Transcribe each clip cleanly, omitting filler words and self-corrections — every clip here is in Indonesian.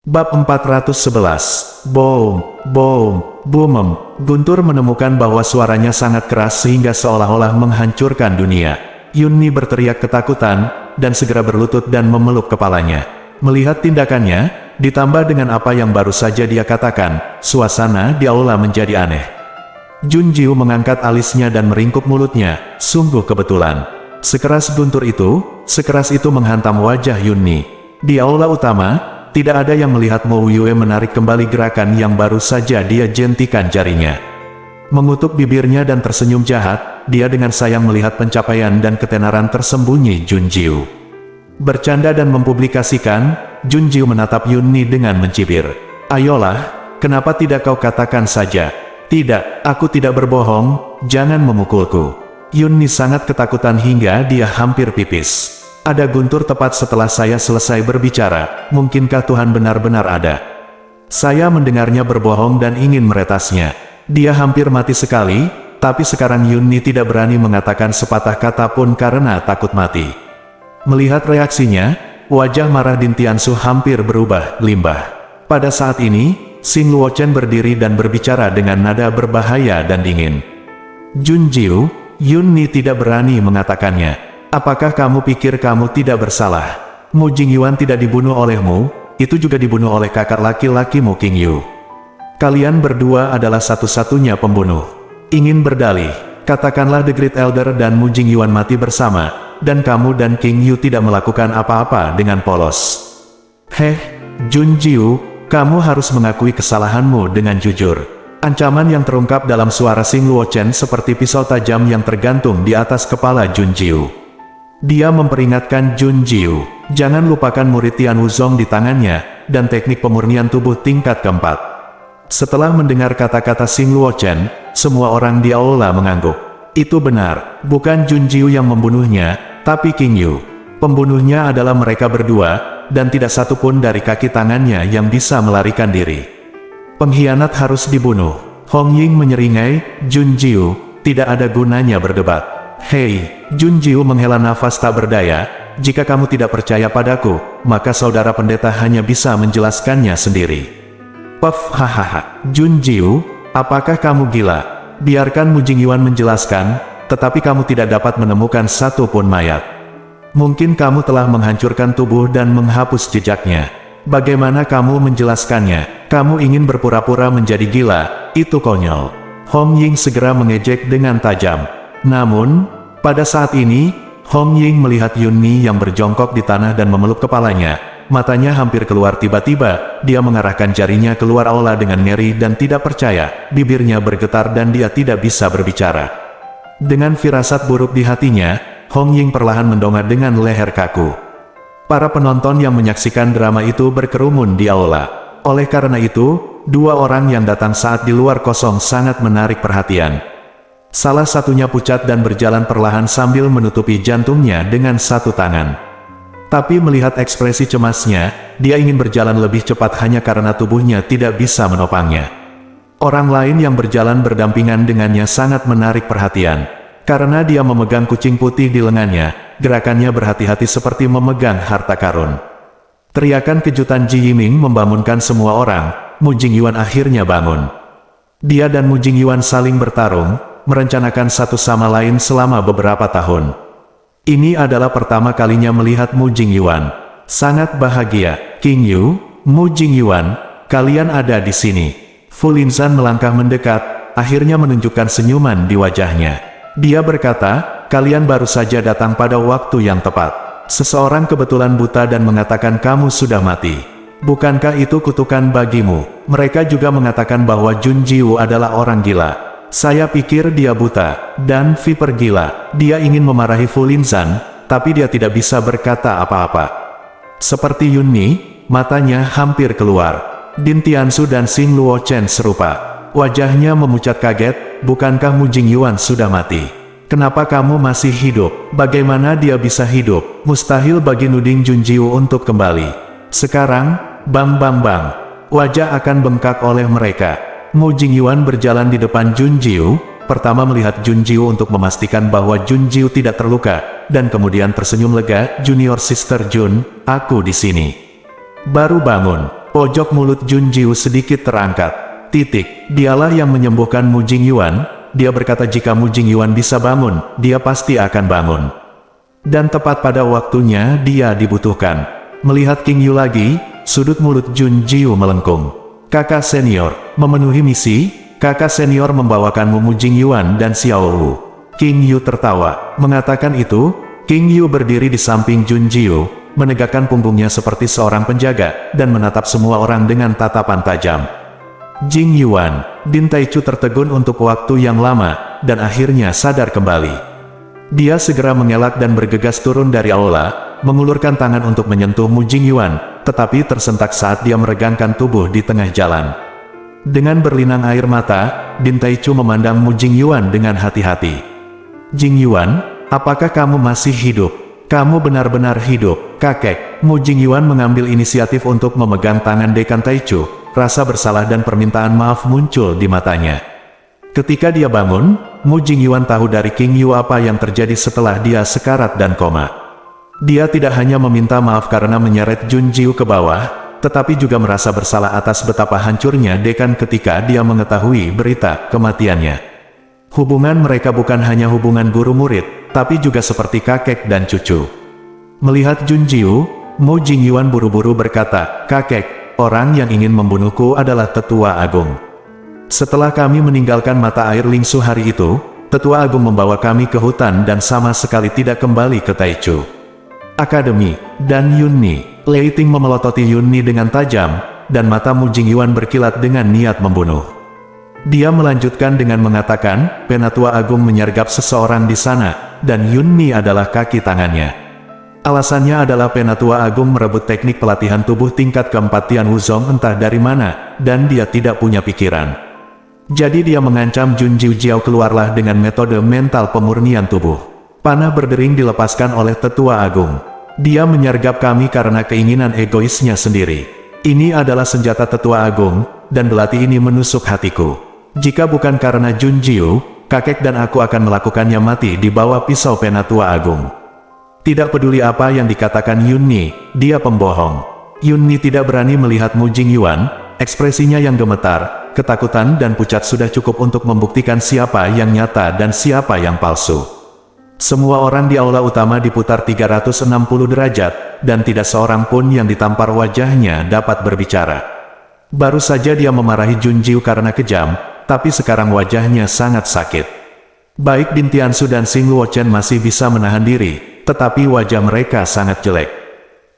Bab 411. Boom, boom, boom. Guntur menemukan bahwa suaranya sangat keras sehingga seolah-olah menghancurkan dunia. Yunni berteriak ketakutan, dan segera berlutut dan memeluk kepalanya. Melihat tindakannya, ditambah dengan apa yang baru saja dia katakan, suasana di aula menjadi aneh. Junjiu mengangkat alisnya dan meringkuk mulutnya, sungguh kebetulan. Sekeras guntur itu, sekeras itu menghantam wajah Yunni. Di aula utama, tidak ada yang melihat Mo Yue menarik kembali gerakan yang baru saja dia jentikan jarinya. Mengutuk bibirnya dan tersenyum jahat, dia dengan sayang melihat pencapaian dan ketenaran tersembunyi Junjiu. Bercanda dan mempublikasikan, Junjiu menatap Yunni dengan mencibir. Ayolah, kenapa tidak kau katakan saja? Tidak, aku tidak berbohong, jangan memukulku. Yunni sangat ketakutan hingga dia hampir pipis. Ada guntur tepat setelah saya selesai berbicara, mungkinkah Tuhan benar-benar ada? Saya mendengarnya berbohong dan ingin meretasnya. Dia hampir mati sekali, tapi sekarang Yunni tidak berani mengatakan sepatah kata pun karena takut mati. Melihat reaksinya, wajah marah Din Tiansu hampir berubah limbah. Pada saat ini, Xing Luochen berdiri dan berbicara dengan nada berbahaya dan dingin. Junjiu, Yunni tidak berani mengatakannya. Apakah kamu pikir kamu tidak bersalah? Mu Jingyuan tidak dibunuh olehmu, itu juga dibunuh oleh kakak laki-lakimu King Yu. Kalian berdua adalah satu-satunya pembunuh. Ingin berdalih, katakanlah The Great Elder dan Mu Jingyuan mati bersama, dan kamu dan King Yu tidak melakukan apa-apa dengan polos. Junjiu, kamu harus mengakui kesalahanmu dengan jujur. Ancaman yang terungkap dalam suara Xing Luochen seperti pisau tajam yang tergantung di atas kepala Junjiu. Dia memperingatkan Junjiu, jangan lupakan murid Tian Wuzong di tangannya, dan teknik pemurnian tubuh tingkat keempat. Setelah mendengar kata-kata Xing Luochen, semua orang di aula mengangguk. Itu benar, bukan Junjiu yang membunuhnya, tapi King Yu. Pembunuhnya adalah mereka berdua, dan tidak satu pun dari kaki tangannya yang bisa melarikan diri. Pengkhianat harus dibunuh. Hong Ying menyeringai, Junjiu, tidak ada gunanya berdebat. Hei, Junjiu menghela nafas tak berdaya, jika kamu tidak percaya padaku, maka saudara pendeta hanya bisa menjelaskannya sendiri. Puff, hahaha. Junjiu, apakah kamu gila? Biarkan Mu Jingyuan menjelaskan, tetapi kamu tidak dapat menemukan satu pun mayat. Mungkin kamu telah menghancurkan tubuh dan menghapus jejaknya. Bagaimana kamu menjelaskannya? Kamu ingin berpura-pura menjadi gila, itu konyol. Hong Ying segera mengejek dengan tajam. Namun, pada saat ini, Hong Ying melihat Yunni yang berjongkok di tanah dan memeluk kepalanya. Matanya hampir keluar tiba-tiba, dia mengarahkan jarinya keluar aula dengan ngeri dan tidak percaya, bibirnya bergetar dan dia tidak bisa berbicara. Dengan firasat buruk di hatinya, Hong Ying perlahan mendongak dengan leher kaku. Para penonton yang menyaksikan drama itu berkerumun di aula. Oleh karena itu, dua orang yang datang saat di luar kosong sangat menarik perhatian. Salah satunya pucat dan berjalan perlahan sambil menutupi jantungnya dengan satu tangan. Tapi melihat ekspresi cemasnya, dia ingin berjalan lebih cepat hanya karena tubuhnya tidak bisa menopangnya. Orang lain yang berjalan berdampingan dengannya sangat menarik perhatian. Karena dia memegang kucing putih di lengannya, gerakannya berhati-hati seperti memegang harta karun. Teriakan kejutan Ji Yiming membangunkan semua orang. Mu Jingyuan akhirnya bangun. Dia dan Mu Jingyuan saling bertarung, merencanakan satu sama lain selama beberapa tahun. Ini adalah pertama kalinya melihat Mu Jingyuan. Sangat bahagia. King Yu, Mu Jingyuan, kalian ada di sini. Fu Linzan melangkah mendekat, akhirnya menunjukkan senyuman di wajahnya. Dia berkata, kalian baru saja datang pada waktu yang tepat. Seseorang kebetulan buta dan mengatakan kamu sudah mati. Bukankah itu kutukan bagimu? Mereka juga mengatakan bahwa Junjiu adalah orang gila. Saya pikir dia buta, dan viper gila. Dia ingin memarahi Fu Linzan, tapi dia tidak bisa berkata apa-apa. Seperti Yunni, matanya hampir keluar. Din Tiansu dan Xing Luochen serupa. Wajahnya memucat kaget, bukankah Mu Jingyuan sudah mati? Kenapa kamu masih hidup? Bagaimana dia bisa hidup? Mustahil bagi nuding Junjiu untuk kembali. Sekarang, bang bang bang. Wajah akan bengkak oleh mereka. Mu Jingyuan berjalan di depan Junjiu, pertama melihat Junjiu untuk memastikan bahwa Junjiu tidak terluka, dan kemudian tersenyum lega, Junior Sister Jun, aku di sini. Baru bangun. Pojok mulut Jun Jiu sedikit terangkat. Dialah yang menyembuhkan Mu Jingyuan. Dia berkata jika Mu Jingyuan bisa bangun, dia pasti akan bangun. Dan tepat pada waktunya dia dibutuhkan. Melihat King Yu lagi, sudut mulut Jun Jiu melengkung. Kakak senior, memenuhi misi, kakak senior membawakanmu Mu Jingyuan dan Xiao Wu. King Yu tertawa. Mengatakan itu, King Yu berdiri di samping Jun Jiu, menegakkan punggungnya seperti seorang penjaga, dan menatap semua orang dengan tatapan tajam. Jing Yuan, Din Taichu tertegun untuk waktu yang lama, dan akhirnya sadar kembali. Dia segera mengelak dan bergegas turun dari aula, mengulurkan tangan untuk menyentuh Mu Jingyuan, tetapi tersentak saat dia meregangkan tubuh di tengah jalan. Dengan berlinang air mata, Din Taichu memandang Mu Jingyuan dengan hati-hati. Jing Yuan, apakah kamu masih hidup? Kamu benar-benar hidup, kakek. Mu Jingyuan mengambil inisiatif untuk memegang tangan Dekan Taichu. Rasa bersalah dan permintaan maaf muncul di matanya. Ketika dia bangun, Mu Jingyuan tahu dari King Yu apa yang terjadi setelah dia sekarat dan koma. Dia tidak hanya meminta maaf karena menyeret Jun Jiu ke bawah, tetapi juga merasa bersalah atas betapa hancurnya Dekan ketika dia mengetahui berita kematiannya. Hubungan mereka bukan hanya hubungan guru-murid, tapi juga seperti kakek dan cucu. Melihat Jun Jiu, Mu Jingyuan buru-buru berkata, "Kakek, orang yang ingin membunuhku adalah Tetua Agung. Setelah kami meninggalkan mata air Lingsu hari itu, Tetua Agung membawa kami ke hutan dan sama sekali tidak kembali ke Taichu Akademi, dan Yunni." Lei Ting memelototi Yunni dengan tajam, dan mata Mu Jingyuan berkilat dengan niat membunuh. Dia melanjutkan dengan mengatakan, Penatua Agung menyergap seseorang di sana, dan Yunni adalah kaki tangannya. Alasannya adalah Penatua Agung merebut teknik pelatihan tubuh tingkat keempat Tian Wuzong entah dari mana, dan dia tidak punya pikiran. Jadi dia mengancam Jun Jiu Jiao keluarlah dengan metode mental pemurnian tubuh. Panah berdering dilepaskan oleh Tetua Agung. Dia menyergap kami karena keinginan egoisnya sendiri. Ini adalah senjata Tetua Agung, dan belati ini menusuk hatiku. Jika bukan karena Jun Jiu, kakek dan aku akan melakukannya mati di bawah pisau Penatua Agung. Tidak peduli apa yang dikatakan Yunni, dia pembohong. Yunni tidak berani melihat Mu Jingyuan, ekspresinya yang gemetar, ketakutan dan pucat sudah cukup untuk membuktikan siapa yang nyata dan siapa yang palsu. Semua orang di aula utama diputar 360 derajat, dan tidak seorang pun yang ditampar wajahnya dapat berbicara. Baru saja dia memarahi Jun Jiu karena kejam, tapi sekarang wajahnya sangat sakit. Baik Din Tiansu dan Xing Luochen masih bisa menahan diri, tetapi wajah mereka sangat jelek.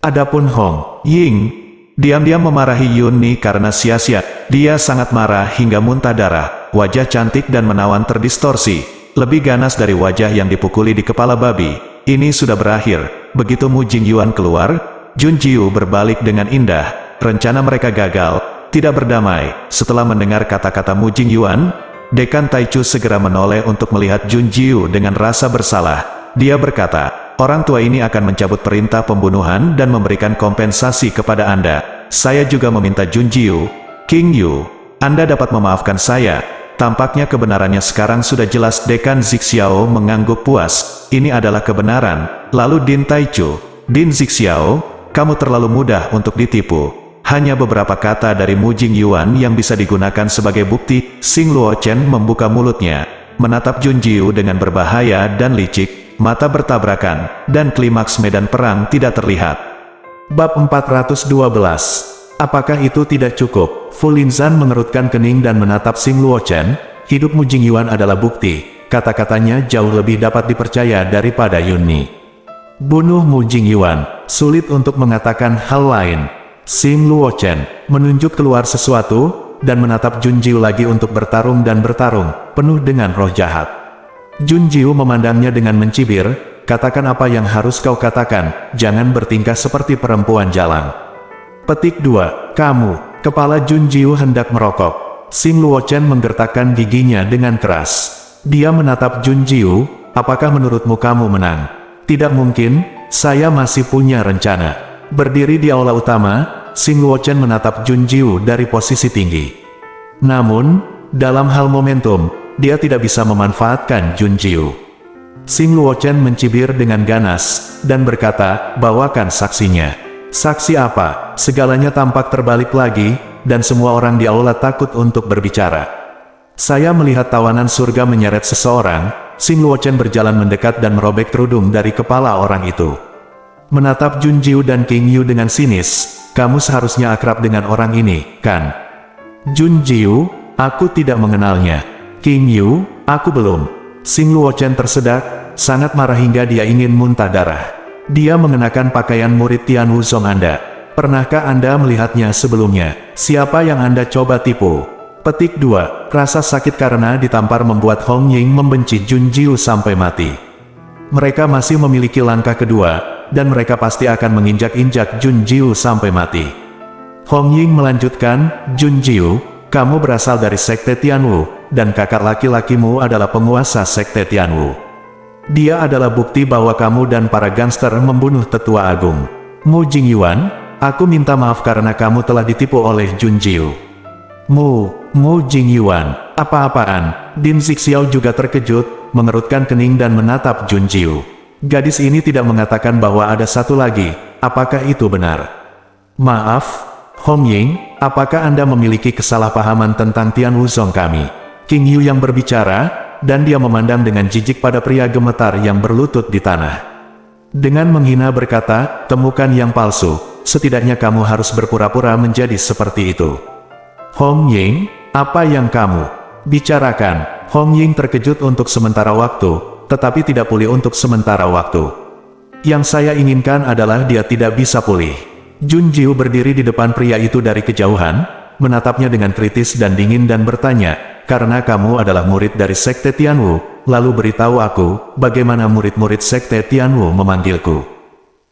Adapun Hong Ying, diam-diam memarahi Yunni karena sia-sia. Dia sangat marah hingga muntah darah, wajah cantik dan menawan terdistorsi, lebih ganas dari wajah yang dipukuli di kepala babi. Ini sudah berakhir. Begitu Mu Jingyuan keluar, Jun Jiu berbalik dengan indah. Rencana mereka gagal, tidak berdamai. Setelah mendengar kata-kata Mu Jingyuan, Dekan Taichu segera menoleh untuk melihat Jun Jiu dengan rasa bersalah. Dia berkata, orang tua ini akan mencabut perintah pembunuhan dan memberikan kompensasi kepada Anda. Saya juga meminta Jun Jiu, King Yu, Anda dapat memaafkan saya. Tampaknya kebenarannya sekarang sudah jelas. Dekan Zixiao mengangguk puas. Ini adalah kebenaran. Lalu Din Taichu, Din Zixiao, kamu terlalu mudah untuk ditipu. Hanya beberapa kata dari Mu Jingyuan yang bisa digunakan sebagai bukti. Xing Luochen membuka mulutnya, menatap Jun Jiu dengan berbahaya dan licik. Mata bertabrakan, dan klimaks medan perang tidak terlihat. Bab 412. Apakah itu tidak cukup? Fu Linzan mengerutkan kening dan menatap Xing Luochen. Hidup Mu Jingyuan adalah bukti. Kata-katanya jauh lebih dapat dipercaya daripada Yunni. Bunuh Mu Jingyuan. Sulit untuk mengatakan hal lain. Xing Luochen menunjuk keluar sesuatu, dan menatap Jun Jiu lagi untuk bertarung dan bertarung, penuh dengan roh jahat. Jun Jiu memandangnya dengan mencibir, katakan apa yang harus kau katakan, jangan bertingkah seperti perempuan jalan. Petik 2. Kamu. Kepala Jun Jiu hendak merokok. Xing Luochen menggertakkan giginya dengan keras. Dia menatap Jun Jiu, apakah menurutmu kamu menang? Tidak mungkin, saya masih punya rencana. Berdiri di aula utama, Xing Luochen menatap Jun Jiu dari posisi tinggi. Namun, dalam hal momentum, dia tidak bisa memanfaatkan Jun Jiu. Xing Luochen mencibir dengan ganas, dan berkata, bawakan saksinya. Saksi apa? Segalanya tampak terbalik lagi, dan semua orang di aula takut untuk berbicara. Saya melihat tawanan surga menyeret seseorang. Xing Luochen berjalan mendekat dan merobek kerudung dari kepala orang itu. Menatap Junjiu dan King Yu dengan sinis, kamu seharusnya akrab dengan orang ini, kan? Junjiu, aku tidak mengenalnya. King Yu, aku belum. Xing Luochen tersedak, sangat marah hingga dia ingin muntah darah. Dia mengenakan pakaian murid Tian Wuzong Anda. Pernahkah Anda melihatnya sebelumnya? Siapa yang Anda coba tipu? Petik 2. Rasa sakit karena ditampar membuat Hong Ying membenci Junjiu sampai mati. Mereka masih memiliki langkah kedua, dan mereka pasti akan menginjak-injak Junjiu sampai mati. Hong Ying melanjutkan, Junjiu, kamu berasal dari Sekte Tianwu, dan kakak laki-lakimu adalah penguasa Sekte Tianwu. Dia adalah bukti bahwa kamu dan para gangster membunuh Tetua Agung. Mu Jingyuan, aku minta maaf karena kamu telah ditipu oleh Junjiu. Mu Jingyuan, apa-apaan? Din Zixiao juga terkejut, mengerutkan kening dan menatap Junjiu. Gadis ini tidak mengatakan bahwa ada satu lagi, apakah itu benar? Maaf, Hong Ying, apakah Anda memiliki kesalahpahaman tentang Tian Wuzong kami? King Yu yang berbicara, dan dia memandang dengan jijik pada pria gemetar yang berlutut di tanah. Dengan menghina berkata, temukan yang palsu, setidaknya kamu harus berpura-pura menjadi seperti itu. Hong Ying, apa yang kamu bicarakan? Hong Ying terkejut untuk sementara waktu, tetapi tidak pulih untuk sementara waktu. Yang saya inginkan adalah dia tidak bisa pulih. Junjiu berdiri di depan pria itu dari kejauhan, menatapnya dengan kritis dan dingin dan bertanya, karena kamu adalah murid dari Sekte Tianwu, lalu beritahu aku, bagaimana murid-murid Sekte Tianwu memanggilku.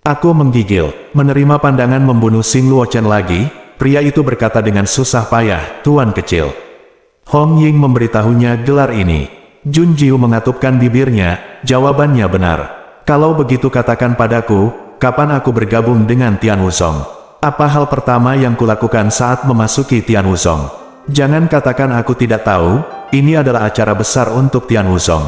Aku menggigil, menerima pandangan membunuh Xing Luochen lagi. Pria itu berkata dengan susah payah, Tuan kecil. Hong Ying memberitahunya gelar ini. Junjiu mengatupkan bibirnya, jawabannya benar. Kalau begitu katakan padaku, kapan aku bergabung dengan Tian Wuzong? Apa hal pertama yang kulakukan saat memasuki Tian Wuzong? Jangan katakan aku tidak tahu, ini adalah acara besar untuk Tian Wuzong.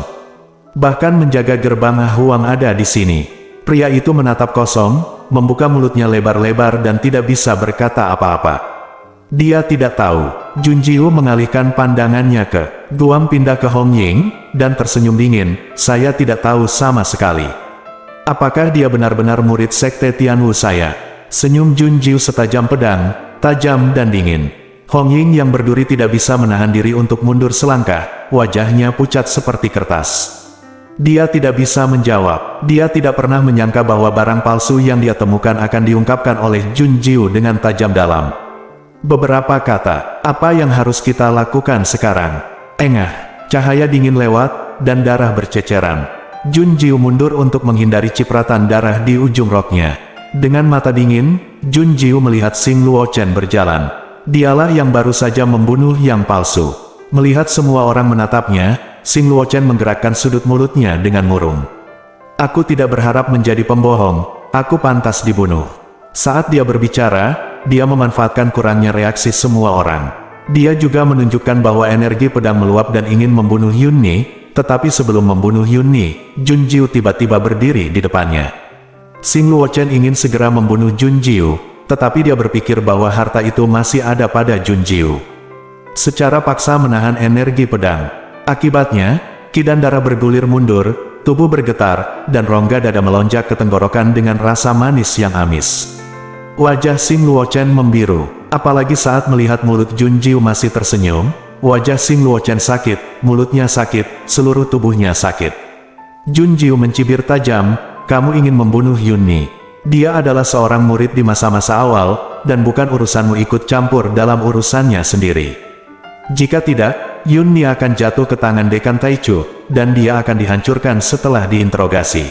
Bahkan menjaga gerbang Huang ada di sini. Pria itu menatap kosong, membuka mulutnya lebar-lebar dan tidak bisa berkata apa-apa. Dia tidak tahu. Junjiu mengalihkan pandangannya ke Guam, pindah ke Hong Ying, dan tersenyum dingin, saya tidak tahu sama sekali. Apakah dia benar-benar murid Sekte Tianwu saya? Senyum Junjiu setajam pedang, tajam dan dingin. Hong Ying yang berduri tidak bisa menahan diri untuk mundur selangkah, wajahnya pucat seperti kertas. Dia tidak bisa menjawab. Dia tidak pernah menyangka bahwa barang palsu yang dia temukan akan diungkapkan oleh Junjiu dengan tajam dalam. Beberapa kata, apa yang harus kita lakukan sekarang? Engah, cahaya dingin lewat, dan darah berceceran. Junjiu mundur untuk menghindari cipratan darah di ujung roknya. Dengan mata dingin, Junjiu melihat Xing Luochen berjalan. Dialah yang baru saja membunuh yang palsu. Melihat semua orang menatapnya, Xing Luochen menggerakkan sudut mulutnya dengan murung. Aku tidak berharap menjadi pembohong, aku pantas dibunuh. Saat dia berbicara, dia memanfaatkan kurangnya reaksi semua orang. Dia juga menunjukkan bahwa energi pedang meluap dan ingin membunuh Yunni, tetapi sebelum membunuh Yunni, Junjiu tiba-tiba berdiri di depannya. Xing Luochen ingin segera membunuh Junjiu, tetapi dia berpikir bahwa harta itu masih ada pada Junjiu. Secara paksa menahan energi pedang. Akibatnya, kidan darah bergulir mundur, tubuh bergetar, dan rongga dada melonjak ke tenggorokan dengan rasa manis yang amis. Wajah Xing Luochen membiru, apalagi saat melihat mulut Junjiu masih tersenyum. Wajah Xing Luochen sakit, mulutnya sakit, seluruh tubuhnya sakit. Junjiu mencibir tajam, kamu ingin membunuh Yunni. Dia adalah seorang murid di masa-masa awal, dan bukan urusanmu ikut campur dalam urusannya sendiri. Jika tidak, Yunni akan jatuh ke tangan Dekan Taichu, dan dia akan dihancurkan setelah diinterogasi.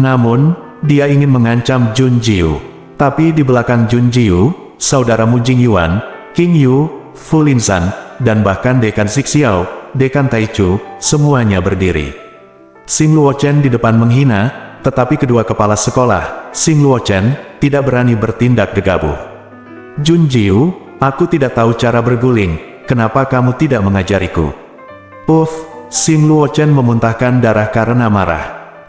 Namun, dia ingin mengancam Junjiu. Tapi di belakang Junjiu, saudara Mu Jingyuan, King Yu, Fu Linzan, dan bahkan Dekan Zixiao, Dekan Taichu, semuanya berdiri. Xing Luochen di depan menghina, tetapi kedua kepala sekolah, Xing Luochen, tidak berani bertindak gegabah. Junjiu, aku tidak tahu cara berguling. Kenapa kamu tidak mengajariku? Uff, Xing Luochen memuntahkan darah karena marah.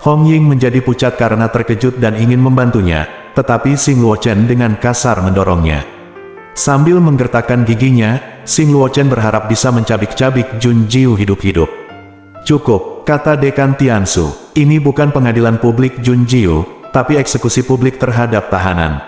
Hong Ying menjadi pucat karena terkejut dan ingin membantunya, tetapi Xing Luochen dengan kasar mendorongnya. Sambil menggertakkan giginya, Xing Luochen berharap bisa mencabik-cabik Jun Jiu hidup-hidup. "Cukup," kata Dekan Tiansu. "Ini bukan pengadilan publik Jun Jiu, tapi eksekusi publik terhadap tahanan."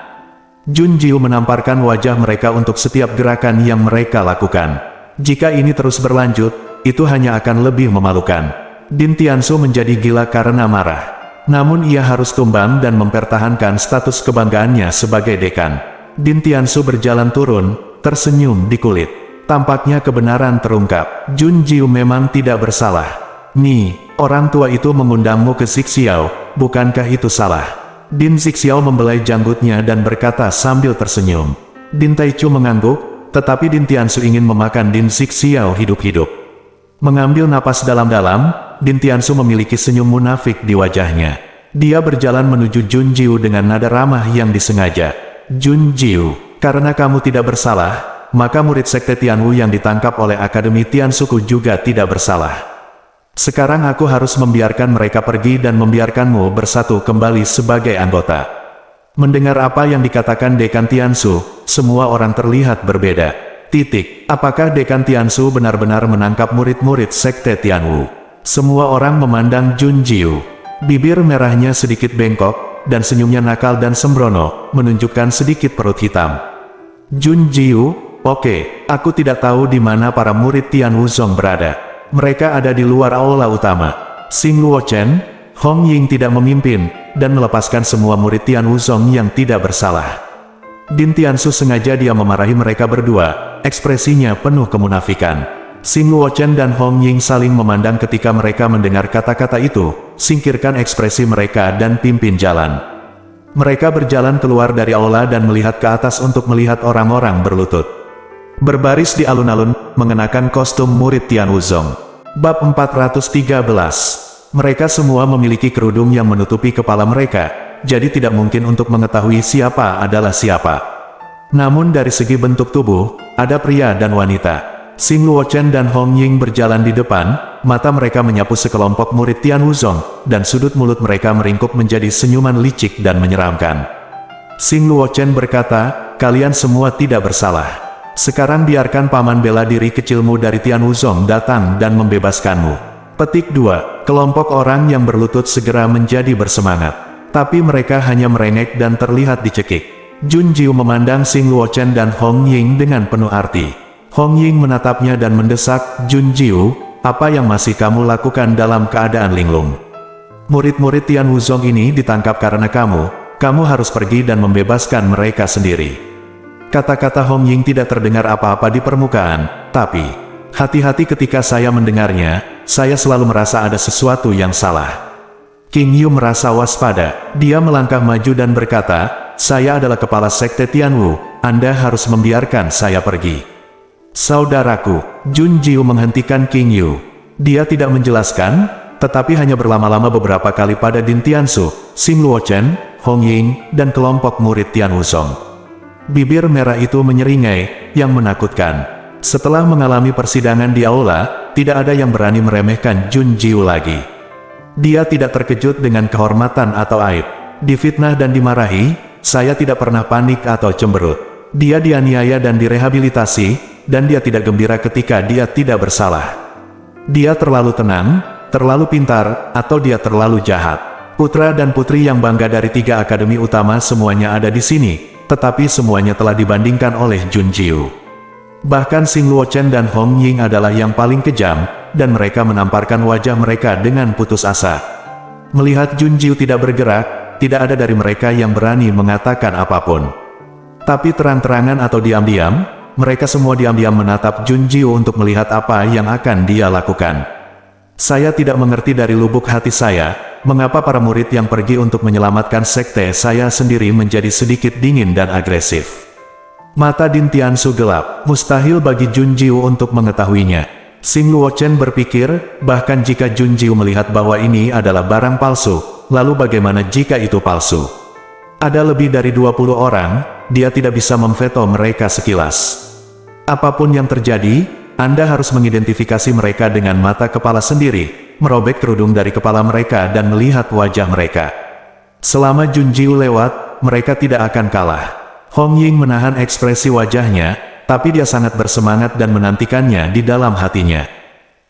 Jun Jiu menamparkan wajah mereka untuk setiap gerakan yang mereka lakukan. Jika ini terus berlanjut, itu hanya akan lebih memalukan. Din Tiansu menjadi gila karena marah. Namun ia harus tumbang dan mempertahankan status kebanggaannya sebagai dekan. Din Tiansu berjalan turun, tersenyum di kulit. Tampaknya kebenaran terungkap. Jun Jiu memang tidak bersalah. "Nih, orang tua itu mengundangmu ke Zixiao, bukankah itu salah?" Din Zixiao membelai janggutnya dan berkata sambil tersenyum. Din Taichu mengangguk, tetapi Din Tiansu ingin memakan Din Zixiao hidup-hidup. Mengambil napas dalam-dalam, Din Tiansu memiliki senyum munafik di wajahnya. Dia berjalan menuju Jun Jiu dengan nada ramah yang disengaja. "Jun Jiu, karena kamu tidak bersalah, maka murid Sekte Tianwu yang ditangkap oleh Akademi Tiansuku juga tidak bersalah. Sekarang aku harus membiarkan mereka pergi dan membiarkanmu bersatu kembali sebagai anggota." Mendengar apa yang dikatakan Dekan Tiansu, semua orang terlihat berbeda. Apakah Dekan Tiansu benar-benar menangkap murid-murid Sekte Tianwu? Semua orang memandang Jun Jiu. Bibir merahnya sedikit bengkok, dan senyumnya nakal dan sembrono, menunjukkan sedikit perut hitam. "Jun Jiu, oke, aku tidak tahu di mana para murid Tian Wuzong berada. Mereka ada di luar aula utama." Xing Luochen, Hong Ying tidak memimpin, dan melepaskan semua murid Tian Wuzong yang tidak bersalah. Din Tiansu sengaja dia memarahi mereka berdua, ekspresinya penuh kemunafikan. Xing Luochen dan Hong Ying saling memandang ketika mereka mendengar kata-kata itu. Singkirkan ekspresi mereka dan pimpin jalan. Mereka berjalan keluar dari aula dan melihat ke atas untuk melihat orang-orang berlutut berbaris di alun-alun, mengenakan kostum murid Tian Wuzong. Bab 413. Mereka semua memiliki kerudung yang menutupi kepala mereka, jadi tidak mungkin untuk mengetahui siapa adalah siapa. Namun dari segi bentuk tubuh, ada pria dan wanita. Xing Luochen dan Hong Ying berjalan di depan, mata mereka menyapu sekelompok murid Tian Wuzong, dan sudut mulut mereka meringkuk menjadi senyuman licik dan menyeramkan. Xing Luochen berkata, "Kalian semua tidak bersalah. Sekarang biarkan paman bela diri kecilmu dari Tian Wuzong datang dan membebaskanmu." Petik 2. Kelompok orang yang berlutut segera menjadi bersemangat. Tapi mereka hanya merengek dan terlihat dicekik. Jun Jiu memandang Xing Luochen dan Hong Ying dengan penuh arti. Hong Ying menatapnya dan mendesak, "Jun Jiu, apa yang masih kamu lakukan dalam keadaan linglung? Murid-murid Tian Wuzong ini ditangkap karena kamu harus pergi dan membebaskan mereka sendiri." Kata-kata Hong Ying tidak terdengar apa-apa di permukaan, tapi hati-hati ketika saya mendengarnya, saya selalu merasa ada sesuatu yang salah. King Yu merasa waspada, dia melangkah maju dan berkata, "Saya adalah kepala Sekte Tianwu, Anda harus membiarkan saya pergi." "Saudaraku," Jun Jiu menghentikan King Yu. Dia tidak menjelaskan, tetapi hanya berlama-lama beberapa kali pada Din Tiansu, Xing Luochen, Hong Ying, dan kelompok murid Tian Wuzong. Bibir merah itu menyeringai, yang menakutkan. Setelah mengalami persidangan di aula, tidak ada yang berani meremehkan Jun Jiu lagi. Dia tidak terkejut dengan kehormatan atau aib. Difitnah dan dimarahi, saya tidak pernah panik atau cemberut. Dia dianiaya dan direhabilitasi, dan dia tidak gembira ketika dia tidak bersalah. Dia terlalu tenang, terlalu pintar, atau dia terlalu jahat. Putra dan putri yang bangga dari 3 akademi utama semuanya ada di sini, tetapi semuanya telah dibandingkan oleh Jun Jiu. Bahkan Xing Luochen dan Hong Ying adalah yang paling kejam, dan mereka menamparkan wajah mereka dengan putus asa. Melihat Jun Jiu tidak bergerak, tidak ada dari mereka yang berani mengatakan apapun. Tapi terang-terangan atau diam-diam, mereka semua diam-diam menatap Jun Jiu untuk melihat apa yang akan dia lakukan. Saya tidak mengerti dari lubuk hati saya, mengapa para murid yang pergi untuk menyelamatkan sekte saya sendiri menjadi sedikit dingin dan agresif. Mata Din Tiansu gelap, mustahil bagi Jun Jiu untuk mengetahuinya. Xing Luochen berpikir, bahkan jika Jun Jiu melihat bahwa ini adalah barang palsu, lalu bagaimana jika itu palsu? Ada lebih dari 20 orang, dia tidak bisa memveto mereka sekilas. Apapun yang terjadi, Anda harus mengidentifikasi mereka dengan mata kepala sendiri, merobek kerudung dari kepala mereka dan melihat wajah mereka. Selama Jun Jiu lewat, mereka tidak akan kalah. Hong Ying menahan ekspresi wajahnya, tapi dia sangat bersemangat dan menantikannya di dalam hatinya.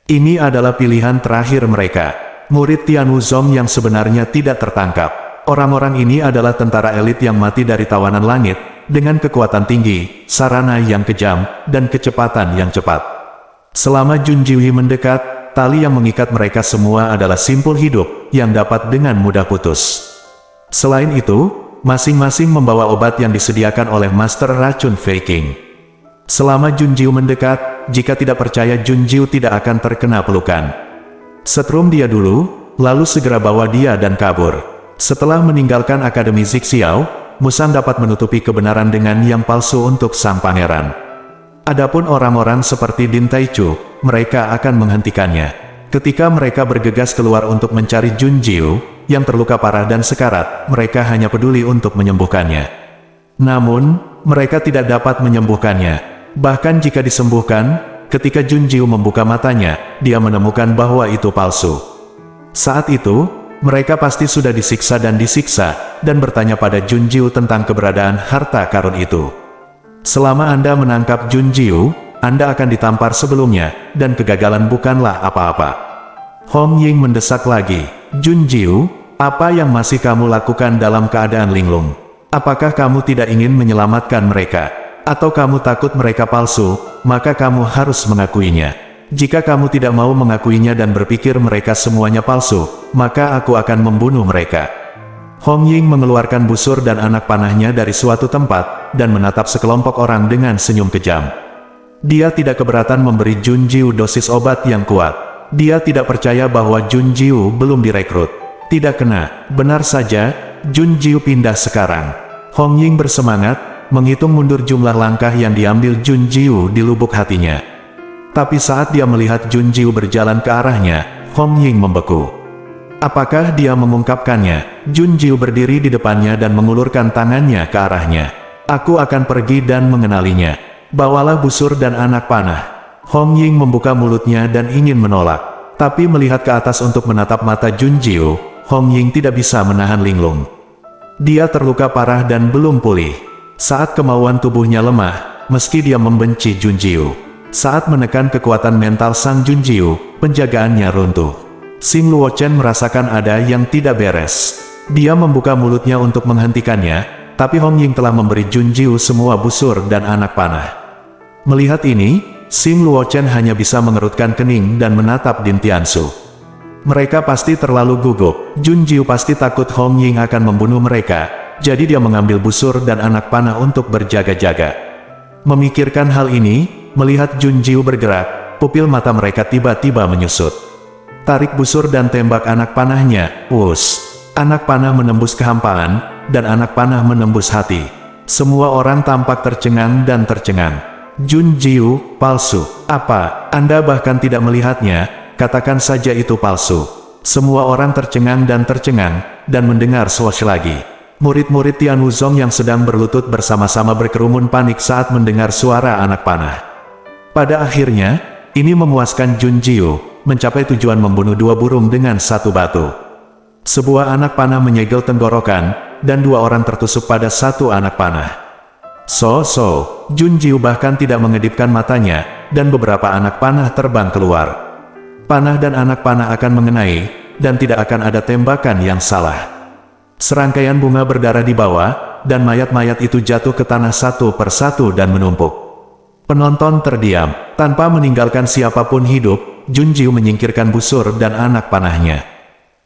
Ini adalah pilihan terakhir mereka. Murid Tian Wuzong yang sebenarnya tidak tertangkap. Orang-orang ini adalah tentara elit yang mati dari tawanan langit, dengan kekuatan tinggi, sarana yang kejam, dan kecepatan yang cepat. Selama Jun Jihui mendekat, tali yang mengikat mereka semua adalah simpul hidup, yang dapat dengan mudah putus. Selain itu, masing-masing membawa obat yang disediakan oleh Master Racun Fei King. Selama Jun Jiu mendekat, jika tidak percaya Jun Jiu tidak akan terkena pelukan. Setrum dia dulu, lalu segera bawa dia dan kabur. Setelah meninggalkan Akademi Zixiao, Musang dapat menutupi kebenaran dengan yang palsu untuk sang pangeran. Adapun orang-orang seperti Din Taichu, mereka akan menghentikannya. Ketika mereka bergegas keluar untuk mencari Jun Jiu, yang terluka parah dan sekarat, mereka hanya peduli untuk menyembuhkannya. Namun, mereka tidak dapat menyembuhkannya. Bahkan jika disembuhkan, ketika Jun Jiu membuka matanya, dia menemukan bahwa itu palsu. Saat itu, mereka pasti sudah disiksa dan bertanya pada Jun Jiu tentang keberadaan harta karun itu. Selama Anda menangkap Jun Jiu, Anda akan ditampar sebelumnya, dan kegagalan bukanlah apa-apa. Hong Ying mendesak lagi, Jun Jiu, apa yang masih kamu lakukan dalam keadaan linglung? Apakah kamu tidak ingin menyelamatkan mereka? Atau kamu takut mereka palsu, maka kamu harus mengakuinya. Jika kamu tidak mau mengakuinya dan berpikir mereka semuanya palsu, maka aku akan membunuh mereka. Hong Ying mengeluarkan busur dan anak panahnya dari suatu tempat, dan menatap sekelompok orang dengan senyum kejam. Dia tidak keberatan memberi Jun Jiu dosis obat yang kuat. Dia tidak percaya bahwa Jun Jiu belum direkrut. Tidak kena, benar saja, Jun Jiu pindah sekarang. Hong Ying bersemangat, menghitung mundur jumlah langkah yang diambil Jun Jiu di lubuk hatinya. Tapi saat dia melihat Jun Jiu berjalan ke arahnya, Hong Ying membeku. Apakah dia mengungkapkannya? Jun Jiu berdiri di depannya dan mengulurkan tangannya ke arahnya. Aku akan pergi dan mengenalinya. Bawalah busur dan anak panah. Hong Ying membuka mulutnya dan ingin menolak. Tapi melihat ke atas untuk menatap mata Jun Jiu, Hong Ying tidak bisa menahan linglung. Dia terluka parah dan belum pulih. Saat kemauan tubuhnya lemah, meski dia membenci Jun Jiu. Saat menekan kekuatan mental sang Jun Jiu, penjagaannya runtuh. Xing Luochen merasakan ada yang tidak beres. Dia membuka mulutnya untuk menghentikannya, tapi Hong Ying telah memberi Jun Jiu semua busur dan anak panah. Melihat ini, Xing Luochen hanya bisa mengerutkan kening dan menatap Din Tiansu. Mereka pasti terlalu gugup. Jun Jiu pasti takut Hong Ying akan membunuh mereka, jadi dia mengambil busur dan anak panah untuk berjaga-jaga. Memikirkan hal ini, melihat Jun Jiu bergerak, pupil mata mereka tiba-tiba menyusut. Tarik busur dan tembak anak panahnya, wus. Anak panah menembus kehampaan, dan anak panah menembus hati. Semua orang tampak tercengang dan tercengang. Jun Jiu, palsu. Apa, Anda bahkan tidak melihatnya? Katakan saja itu palsu. Semua orang tercengang dan mendengar swoosh lagi. Murid-murid Tian Wuzong yang sedang berlutut bersama-sama berkerumun panik saat mendengar suara anak panah. Pada akhirnya, ini memuaskan Jun Jiu, mencapai tujuan membunuh dua burung dengan satu batu. Sebuah anak panah menyegel tenggorokan, dan dua orang tertusuk pada satu anak panah. Jun Jiu bahkan tidak mengedipkan matanya, dan beberapa anak panah terbang keluar. Panah dan anak panah akan mengenai, dan tidak akan ada tembakan yang salah. Serangkaian bunga berdarah di bawah, dan mayat-mayat itu jatuh ke tanah satu persatu dan menumpuk. Penonton terdiam, tanpa meninggalkan siapapun hidup. Jun Jiu menyingkirkan busur dan anak panahnya.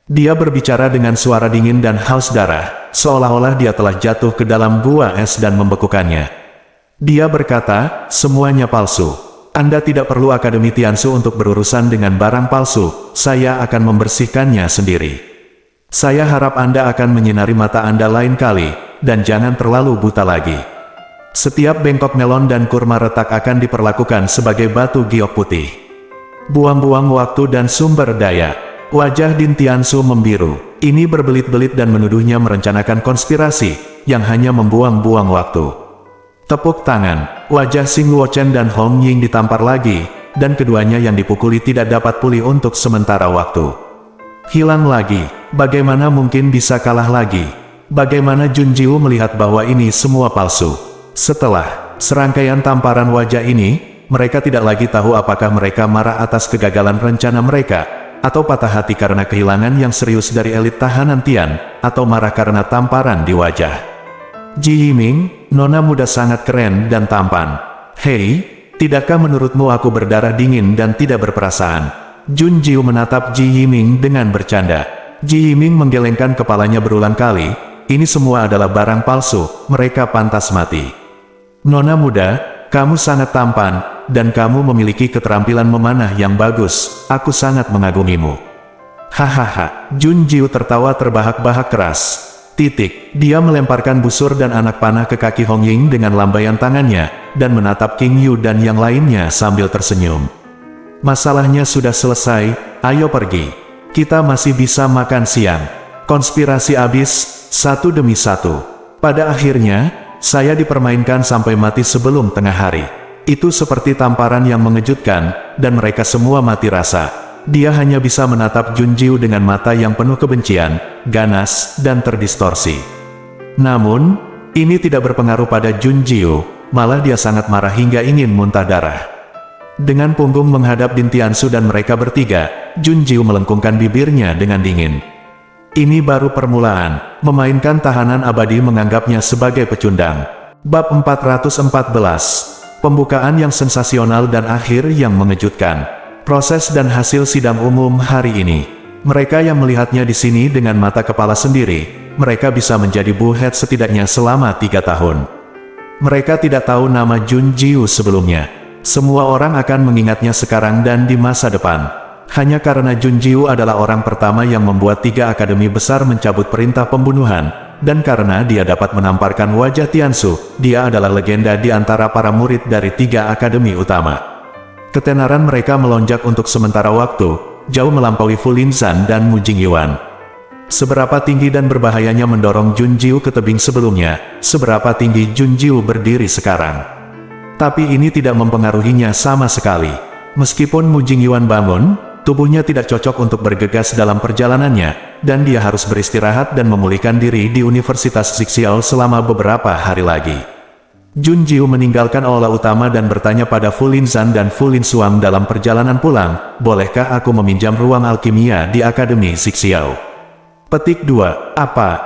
Dia berbicara dengan suara dingin dan haus darah, seolah-olah dia telah jatuh ke dalam gua es dan membekukannya. Dia berkata, semuanya palsu. Anda tidak perlu Akademi Tiansu untuk berurusan dengan barang palsu, saya akan membersihkannya sendiri. Saya harap Anda akan menyinari mata Anda lain kali, dan jangan terlalu buta lagi. Setiap bengkok melon dan kurma retak akan diperlakukan sebagai batu giok putih. Buang-buang waktu dan sumber daya. Wajah Din Tiansu membiru. Ini berbelit-belit dan menuduhnya merencanakan konspirasi, yang hanya membuang-buang waktu. Tepuk tangan. Wajah Xing Luochen dan Hong Ying ditampar lagi, dan keduanya yang dipukuli tidak dapat pulih untuk sementara waktu. Hilang lagi. Bagaimana mungkin bisa kalah lagi? Bagaimana Junjiu melihat bahwa ini semua palsu? Setelah serangkaian tamparan wajah ini, mereka tidak lagi tahu apakah mereka marah atas kegagalan rencana mereka, atau patah hati karena kehilangan yang serius dari elit tahanan Tian, atau marah karena tamparan di wajah. Ji Yiming, nona muda sangat keren dan tampan. Hei, tidakkah menurutmu aku berdarah dingin dan tidak berperasaan? Junjiu menatap Ji Yiming dengan bercanda. Ji Yiming menggelengkan kepalanya berulang kali. Ini semua adalah barang palsu, mereka pantas mati. Nona muda, kamu sangat tampan, dan kamu memiliki keterampilan memanah yang bagus, aku sangat mengagumimu. Hahaha, Junjiu tertawa terbahak-bahak keras. Dia melemparkan busur dan anak panah ke kaki Hong Ying dengan lambaian tangannya, dan menatap King Yu dan yang lainnya sambil tersenyum. Masalahnya sudah selesai, ayo pergi. Kita masih bisa makan siang. Konspirasi habis, satu demi satu. Pada akhirnya, saya dipermainkan sampai mati sebelum tengah hari. Itu seperti tamparan yang mengejutkan, dan mereka semua mati rasa. Dia hanya bisa menatap Junjiu dengan mata yang penuh kebencian, ganas, dan terdistorsi. Namun, ini tidak berpengaruh pada Junjiu, malah dia sangat marah hingga ingin muntah darah. Dengan punggung menghadap Din Tiansu dan mereka bertiga, Junjiu melengkungkan bibirnya dengan dingin. Ini baru permulaan, memainkan tahanan abadi menganggapnya sebagai pecundang. Bab 414, pembukaan yang sensasional dan akhir yang mengejutkan. Proses dan hasil sidang umum hari ini. Mereka yang melihatnya di sini dengan mata kepala sendiri, mereka bisa menjadi bullhead setidaknya selama 3 tahun. Mereka tidak tahu nama Junjiu sebelumnya. Semua orang akan mengingatnya sekarang dan di masa depan. Hanya karena Junjiu adalah orang pertama yang membuat 3 akademi besar mencabut perintah pembunuhan, dan karena dia dapat menamparkan wajah Tiansu, dia adalah legenda di antara para murid dari 3 akademi utama. Ketenaran mereka melonjak untuk sementara waktu, jauh melampaui Fu Linzan dan Mu Jingyuan. Seberapa tinggi dan berbahayanya mendorong Junjiu ke tebing sebelumnya, seberapa tinggi Junjiu berdiri sekarang. Tapi ini tidak mempengaruhinya sama sekali. Meskipun Mu Jingyuan bangun, tubuhnya tidak cocok untuk bergegas dalam perjalanannya, dan dia harus beristirahat dan memulihkan diri di Universitas Zixiao selama beberapa hari lagi. Junjiu meninggalkan aula utama dan bertanya pada Fu Linzan dan Fu Linsuang dalam perjalanan pulang, bolehkah aku meminjam ruang alkimia di Akademi Zixiao? Petik 2.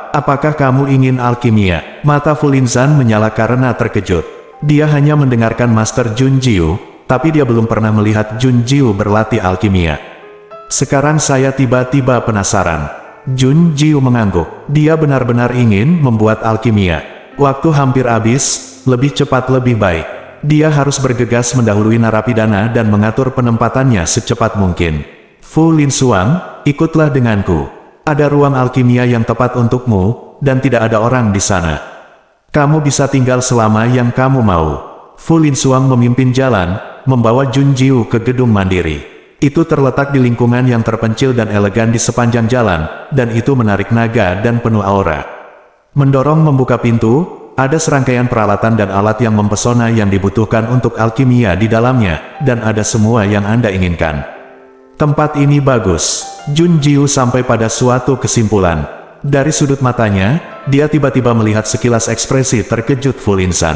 Apakah kamu ingin alkimia? Mata Fu Linzan menyala karena terkejut. Dia hanya mendengarkan Master Junjiu, tapi dia belum pernah melihat Junjiu berlatih alkimia. Sekarang saya tiba-tiba penasaran. Junjiu mengangguk. Dia benar-benar ingin membuat alkimia. Waktu hampir habis, lebih cepat lebih baik. Dia harus bergegas mendahului narapidana dan mengatur penempatannya secepat mungkin. Fu Linsuang, ikutlah denganku. Ada ruang alkimia yang tepat untukmu, dan tidak ada orang di sana. Kamu bisa tinggal selama yang kamu mau. Fu Linsuang memimpin jalan, membawa Junjiu ke gedung mandiri. Itu terletak di lingkungan yang terpencil dan elegan di sepanjang jalan, dan itu menarik naga dan penuh aura. Mendorong membuka pintu, ada serangkaian peralatan dan alat yang mempesona yang dibutuhkan untuk alkimia di dalamnya, dan ada semua yang Anda inginkan. Tempat ini bagus. Junjiu sampai pada suatu kesimpulan. Dari sudut matanya, dia tiba-tiba melihat sekilas ekspresi terkejut Fu Linzan.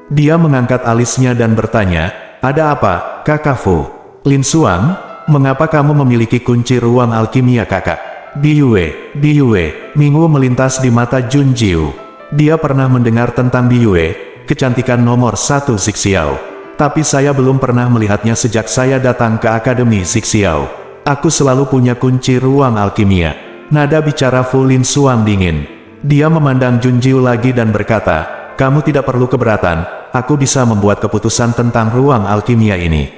Dia mengangkat alisnya dan bertanya, "Ada apa, Kakak Fu?" "Linsuang, mengapa kamu memiliki kunci ruang alkimia kakak?" Biyue, Minggu melintas di mata Junjiu. Dia pernah mendengar tentang Biyue, kecantikan nomor 1 Zixiao. Tapi saya belum pernah melihatnya sejak saya datang ke Akademi Zixiao. Aku selalu punya kunci ruang alkimia. Nada bicara Fu Linsuang dingin. Dia memandang Junjiu lagi dan berkata, "Kamu tidak perlu keberatan, aku bisa membuat keputusan tentang ruang alkimia ini."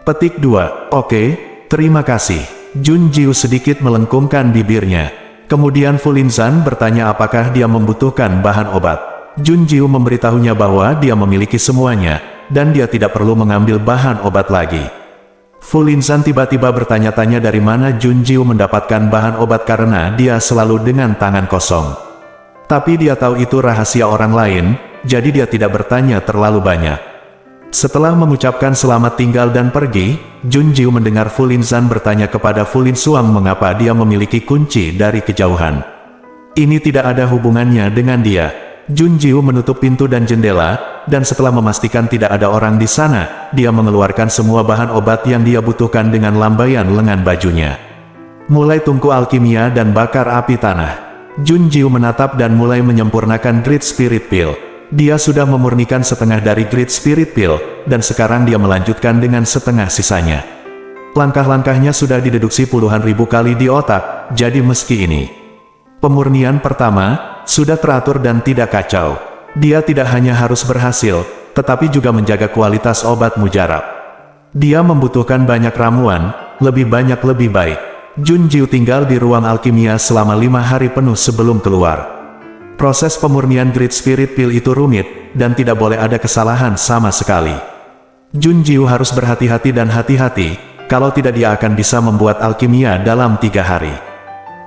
Petik 2. Oke, terima kasih. Junjiu sedikit melengkungkan bibirnya. Kemudian Fu Linzan bertanya apakah dia membutuhkan bahan obat. Junjiu memberitahunya bahwa dia memiliki semuanya, dan dia tidak perlu mengambil bahan obat lagi. Fu Linzan tiba-tiba bertanya-tanya dari mana Junjiu mendapatkan bahan obat karena dia selalu dengan tangan kosong. Tapi dia tahu itu rahasia orang lain, jadi dia tidak bertanya terlalu banyak. Setelah mengucapkan selamat tinggal dan pergi, Junjiu mendengar Fu Linzan bertanya kepada Fu Linsuang mengapa dia memiliki kunci dari kejauhan. Ini tidak ada hubungannya dengan dia. Jun Jiu menutup pintu dan jendela, dan setelah memastikan tidak ada orang di sana, dia mengeluarkan semua bahan obat yang dia butuhkan dengan lambaian lengan bajunya. Mulai tungku alkimia dan bakar api tanah. Jun Jiu menatap dan mulai menyempurnakan Great Spirit Pill. Dia sudah memurnikan setengah dari Great Spirit Pill, dan sekarang dia melanjutkan dengan setengah sisanya. Langkah-langkahnya sudah dideduksi puluhan ribu kali di otak, jadi meski ini pemurnian pertama, sudah teratur dan tidak kacau. Dia tidak hanya harus berhasil, tetapi juga menjaga kualitas obat mujarab. Dia membutuhkan banyak ramuan, lebih banyak lebih baik. Jun Jiu tinggal di ruang alkimia selama 5 hari penuh sebelum keluar. Proses pemurnian Great Spirit Pill itu rumit, dan tidak boleh ada kesalahan sama sekali. Jun Jiu harus berhati-hati dan hati-hati, kalau tidak dia akan bisa membuat alkimia dalam 3 hari.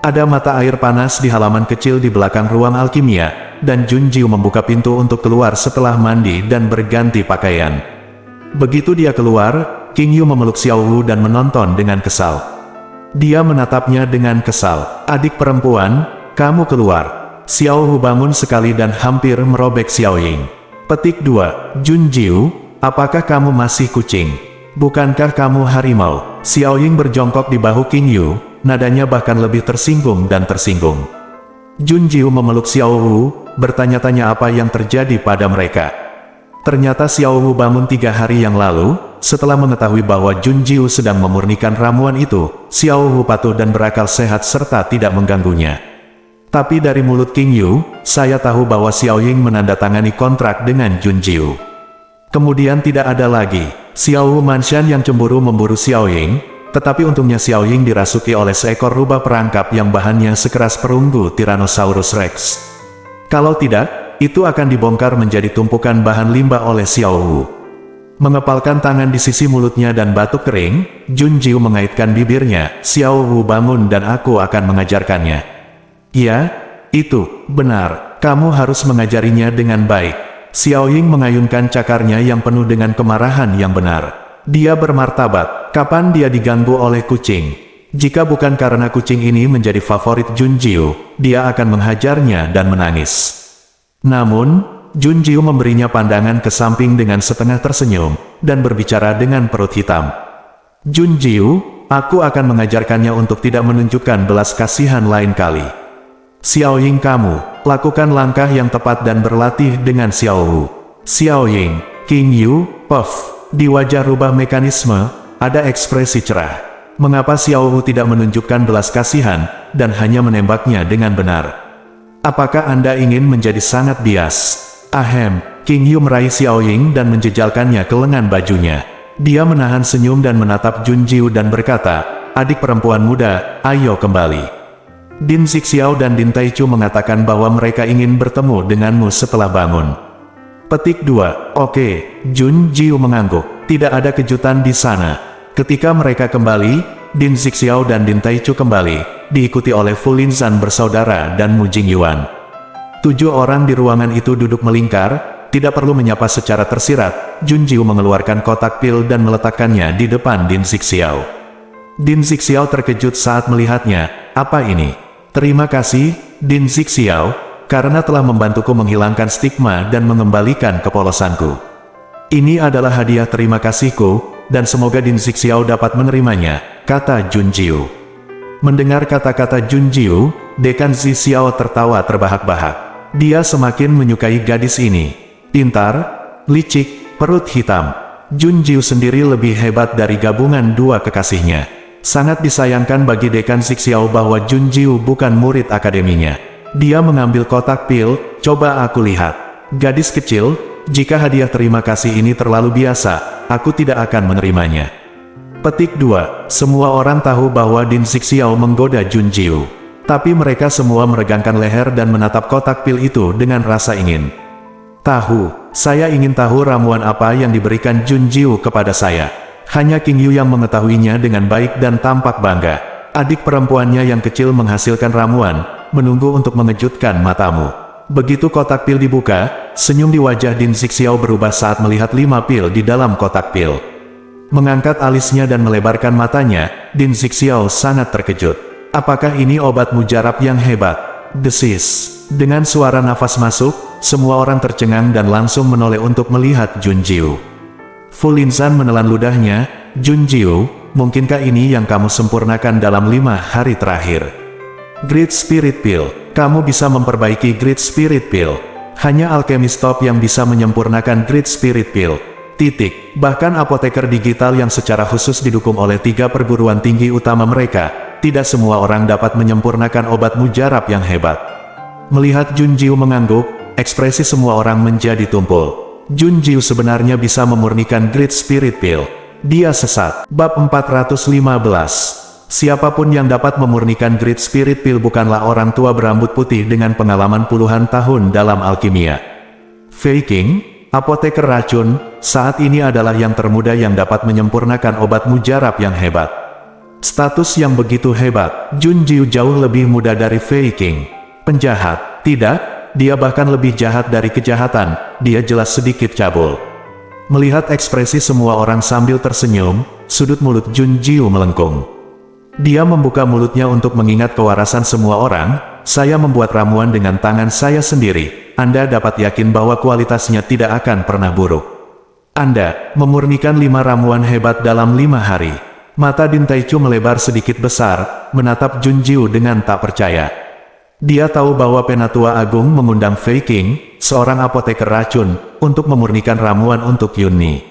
Ada mata air panas di halaman kecil di belakang ruang alkimia, dan Jun Jiu membuka pintu untuk keluar setelah mandi dan berganti pakaian. Begitu dia keluar, King Yu memeluk Xiao Wu dan menonton dengan kesal. Dia menatapnya dengan kesal. "Adik perempuan, kamu keluar." Xiao Wu bangun sekali dan hampir merobek Xiao Ying. Petik 2. Jun Jiu, apakah kamu masih kucing? Bukankah kamu harimau? Xiao Ying berjongkok di bahu King Yu, nadanya bahkan lebih tersinggung dan tersinggung. Jun Jiu memeluk Xiao Wu, bertanya-tanya apa yang terjadi pada mereka. Ternyata Xiao Wu bangun 3 hari yang lalu, setelah mengetahui bahwa Jun Jiu sedang memurnikan ramuan itu. Xiao Wu patuh dan berakal sehat serta tidak mengganggunya. Tapi dari mulut King Yu, saya tahu bahwa Xiao Ying menandatangani kontrak dengan Jun Jiu. Kemudian tidak ada lagi Xiao Wu Manshan yang cemburu memburu Xiao Ying, tetapi untungnya Xiao Ying dirasuki oleh seekor rubah perangkap yang bahannya sekeras perunggu Tyrannosaurus Rex. Kalau tidak, itu akan dibongkar menjadi tumpukan bahan limbah oleh Xiao Wu. Mengepalkan tangan di sisi mulutnya dan batuk kering, Jun Jiu mengaitkan bibirnya. "Xiao Wu bangun dan aku akan mengajarkannya." "Ya, itu benar. Kamu harus mengajarinya dengan baik." Xiao Ying mengayunkan cakarnya yang penuh dengan kemarahan yang benar. Dia bermartabat. Kapan dia diganggu oleh kucing? Jika bukan karena kucing ini menjadi favorit Jun Jiu, dia akan menghajarnya dan menangis. Namun, Jun Jiu memberinya pandangan ke samping dengan setengah tersenyum, dan berbicara dengan perut hitam. "Jun Jiu, aku akan mengajarkannya untuk tidak menunjukkan belas kasihan lain kali." "Xiao Ying, kamu, lakukan langkah yang tepat dan berlatih dengan Xiao Wu." Xiao Ying, King Yu, puff. Di wajah rubah mekanisme, ada ekspresi cerah. Mengapa Xiao Wu tidak menunjukkan belas kasihan, dan hanya menembaknya dengan benar? "Apakah Anda ingin menjadi sangat bias?" "Ahem." King Yu meraih Xiao Ying dan menjejalkannya ke lengan bajunya. Dia menahan senyum dan menatap Jun Jiu dan berkata, "Adik perempuan muda, ayo kembali." Din Zixiao dan Din Taichu mengatakan bahwa mereka ingin bertemu denganmu setelah bangun. Petik 2. Oke, Jun Jiu mengangguk. Tidak ada kejutan di sana. Ketika mereka kembali, Din Zixiao dan Din Taichu kembali, diikuti oleh Fu Linzan bersaudara dan Mu Jingyuan. 7 orang di ruangan itu duduk melingkar, tidak perlu menyapa secara tersirat. Jun Jiu mengeluarkan kotak pil dan meletakkannya di depan Din Zixiao. Din Zixiao terkejut saat melihatnya. "Apa ini?" "Terima kasih, Din Zixiao, karena telah membantuku menghilangkan stigma dan mengembalikan kepolosanku. Ini adalah hadiah terima kasihku, dan semoga Din Zixiao dapat menerimanya," kata Jun Jiu. Mendengar kata-kata Jun Jiu, Dekan Zixiao tertawa terbahak-bahak. Dia semakin menyukai gadis ini. Pintar, licik, perut hitam. Jun Jiu sendiri lebih hebat dari gabungan 2 kekasihnya. Sangat disayangkan bagi Dekan Zixiao bahwa Jun Jiu bukan murid akademinya. Dia mengambil kotak pil. "Coba aku lihat." "Gadis kecil, jika hadiah terima kasih ini terlalu biasa, aku tidak akan menerimanya." Petik 2. Semua orang tahu bahwa Din Zixiao menggoda Jun Jiu. Tapi mereka semua meregangkan leher dan menatap kotak pil itu dengan rasa ingin tahu. "Saya ingin tahu ramuan apa yang diberikan Jun Jiu kepada saya." Hanya King Yu yang mengetahuinya dengan baik dan tampak bangga. Adik perempuannya yang kecil menghasilkan ramuan, menunggu untuk mengejutkan matamu. Begitu kotak pil dibuka, senyum di wajah Din Zixiao berubah saat melihat 5 pil di dalam kotak pil. Mengangkat alisnya dan melebarkan matanya, Din Zixiao sangat terkejut. Apakah ini obat mujarab yang hebat? desis. Dengan suara nafas masuk, semua orang tercengang dan langsung menoleh untuk melihat Junjiu. Fu Linzan menelan ludahnya. Junjiu, mungkinkah ini yang kamu sempurnakan dalam 5 hari terakhir? Great Spirit Pill, kamu bisa memperbaiki Great Spirit Pill. Hanya alkemis top yang bisa menyempurnakan Great Spirit Pill. Titik. Bahkan apoteker digital yang secara khusus didukung oleh 3 perguruan tinggi utama mereka, tidak semua orang dapat menyempurnakan obat mujarab yang hebat. Melihat Junjiu mengangguk, ekspresi semua orang menjadi tumpul. Junjiu sebenarnya bisa memurnikan Great Spirit Pill. Dia sesat. Bab 415. Siapapun yang dapat memurnikan Great Spirit Pill bukanlah orang tua berambut putih dengan pengalaman puluhan tahun dalam alkimia. Fei Qing, apoteker racun, saat ini adalah yang termuda yang dapat menyempurnakan obat mujarab yang hebat. Status yang begitu hebat, Junjiu jauh lebih muda dari Fei Qing. Penjahat? Tidak, dia bahkan lebih jahat dari kejahatan, dia jelas sedikit cabul. Melihat ekspresi semua orang sambil tersenyum, sudut mulut Junjiu melengkung. Dia membuka mulutnya untuk mengingat kewarasan semua orang. Saya membuat ramuan dengan tangan saya sendiri. Anda dapat yakin bahwa kualitasnya tidak akan pernah buruk. Anda memurnikan 5 ramuan hebat dalam 5 hari. Mata Din Taichu melebar sedikit besar, menatap Junjiu dengan tak percaya. Dia tahu bahwa Penatua Agung mengundang Fei Qing, seorang apoteker racun, untuk memurnikan ramuan untuk Yunni.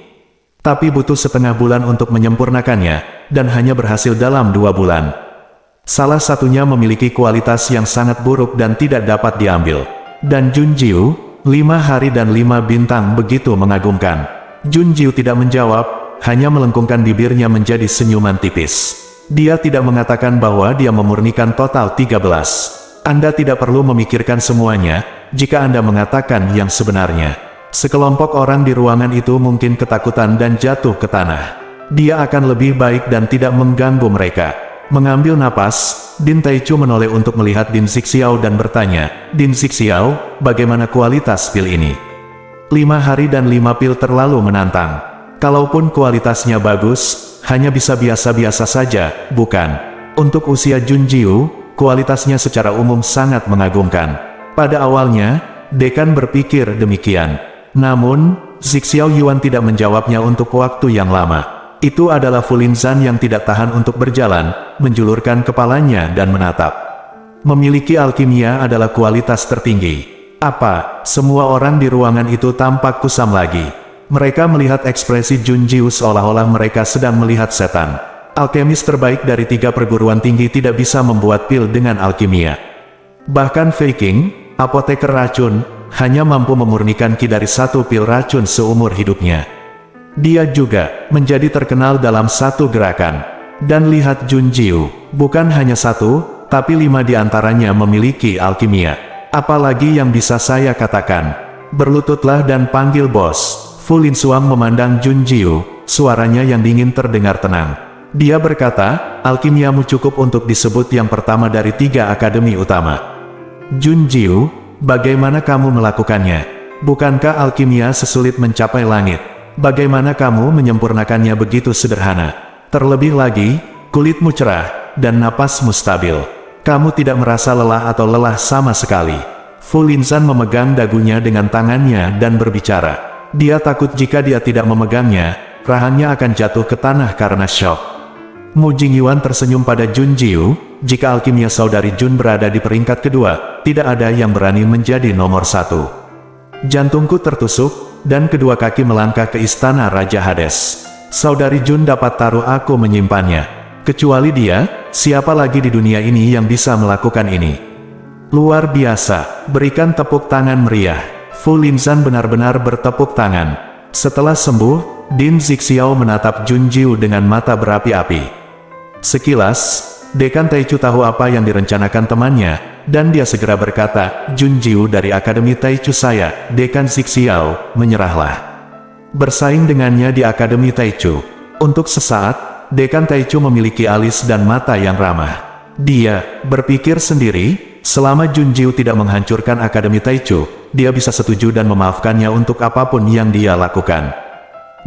Tapi butuh setengah bulan untuk menyempurnakannya, dan hanya berhasil dalam 2 bulan. Salah satunya memiliki kualitas yang sangat buruk dan tidak dapat diambil. Dan Junjiu, 5 hari dan 5 bintang begitu mengagumkan. Junjiu tidak menjawab, hanya melengkungkan bibirnya menjadi senyuman tipis. Dia tidak mengatakan bahwa dia memurnikan total 13. Anda tidak perlu memikirkan semuanya, jika Anda mengatakan yang sebenarnya. Sekelompok orang di ruangan itu mungkin ketakutan dan jatuh ke tanah. Dia akan lebih baik dan tidak mengganggu mereka. Mengambil napas, Din Taichu menoleh untuk melihat Din Zixiao dan bertanya, Din Zixiao, bagaimana kualitas pil ini? 5 hari dan 5 pil terlalu menantang. Kalaupun kualitasnya bagus, hanya bisa biasa-biasa saja, bukan? Untuk usia Junjiu, kualitasnya secara umum sangat mengagumkan. Pada awalnya, dekan berpikir demikian. Namun, Zixiao Yuan tidak menjawabnya untuk waktu yang lama. Itu adalah Fu Linzan yang tidak tahan untuk berjalan, menjulurkan kepalanya dan menatap. Memiliki alkimia adalah kualitas tertinggi. Apa? Semua orang di ruangan itu tampak kusam lagi. Mereka melihat ekspresi Junjiu seolah-olah mereka sedang melihat setan. Alkemis terbaik dari 3 perguruan tinggi tidak bisa membuat pil dengan alkimia. Bahkan Fei Qing, apoteker racun, hanya mampu memurnikan dari 1 pil racun seumur hidupnya. Dia juga menjadi terkenal dalam 1 gerakan. Dan lihat Junjiu, bukan hanya 1, tapi 5 diantaranya memiliki alkimia. Apalagi yang bisa saya katakan? Berlututlah dan panggil bos. Fu Linsuang memandang Junjiu, suaranya yang dingin terdengar tenang. Dia berkata, alkimiamu cukup untuk disebut yang pertama dari 3 akademi utama. Junjiu, bagaimana kamu melakukannya? Bukankah alkimia sesulit mencapai langit? Bagaimana kamu menyempurnakannya begitu sederhana? Terlebih lagi, kulitmu cerah, dan napasmu stabil. Kamu tidak merasa lelah atau lelah sama sekali. Fu Linzan memegang dagunya dengan tangannya dan berbicara. Dia takut jika dia tidak memegangnya, rahangnya akan jatuh ke tanah karena syok. Mu Jingyuan tersenyum pada Junjiu, jika alkimia saudari Jun berada di peringkat kedua, tidak ada yang berani menjadi nomor 1. Jantungku tertusuk, dan kedua kaki melangkah ke istana Raja Hades. Saudari Jun dapat taruh aku menyimpannya. Kecuali dia, siapa lagi di dunia ini yang bisa melakukan ini? Luar biasa, berikan tepuk tangan meriah. Fu Linzan benar-benar bertepuk tangan. Setelah sembuh, Din Zixiao menatap Junjiu dengan mata berapi-api. Sekilas, Dekan Taichu tahu apa yang direncanakan temannya, dan dia segera berkata, Junjiu dari Akademi Taichu saya, Dekan Zixiao, menyerahlah. Bersaing dengannya di Akademi Taichu. Untuk sesaat, Dekan Taichu memiliki alis dan mata yang ramah. Dia berpikir sendiri, selama Junjiu tidak menghancurkan Akademi Taichu, dia bisa setuju dan memaafkannya untuk apapun yang dia lakukan.